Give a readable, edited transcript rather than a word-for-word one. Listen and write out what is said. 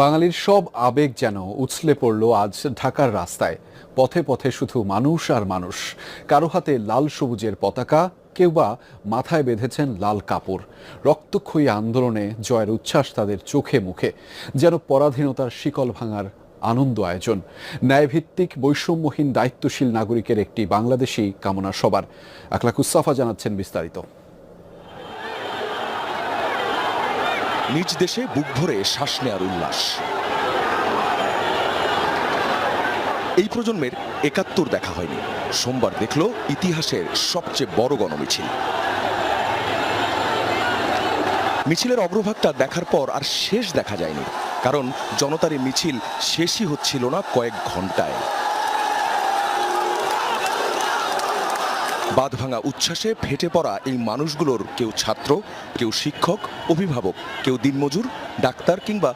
বাঙালির সব আবেগ যেন উছলে পড়ল আজ ঢাকার রাস্তায়। পথে পথে শুধু মানুষ আর মানুষ। কারো হাতে লাল সবুজের পতাকা, কেউ বা মাথায় বেঁধেছেন লাল কাপড়। রক্তক্ষয়ী আন্দোলনে জয়ের উচ্ছ্বাস তাদের চোখে মুখে। যেন পরাধীনতার শিকল ভাঙার আনন্দ আয়োজন। ন্যায়ভিত্তিক বৈষম্যহীন দায়িত্বশীল নাগরিকের একটি বাংলাদেশী কামনা সবার। আখলাকুস সাফা জানাচ্ছেন বিস্তারিত। নিজ দেশে বুক ভরে শ্বাস নেয়ার উল্লাস। এই প্রজন্মের ৭১ দেখা হয়নি। সোমবার দেখল ইতিহাসের সবচেয়ে বড় গণমিছিল। মিছিলের অগ্রভাগটা দেখার পর আর শেষ দেখা যায়নি, কারণ জনতার এই মিছিল শেষই হচ্ছিল না কয়েক ঘন্টায়। বাঁধভাঙা উচ্ছ্বাসে ফেটে পড়া এই মানুষগুলোর কেউ ছাত্র, কেউ শিক্ষক, অভিভাবক, কেউ দিনমজুর, ডাক্তার কিংবা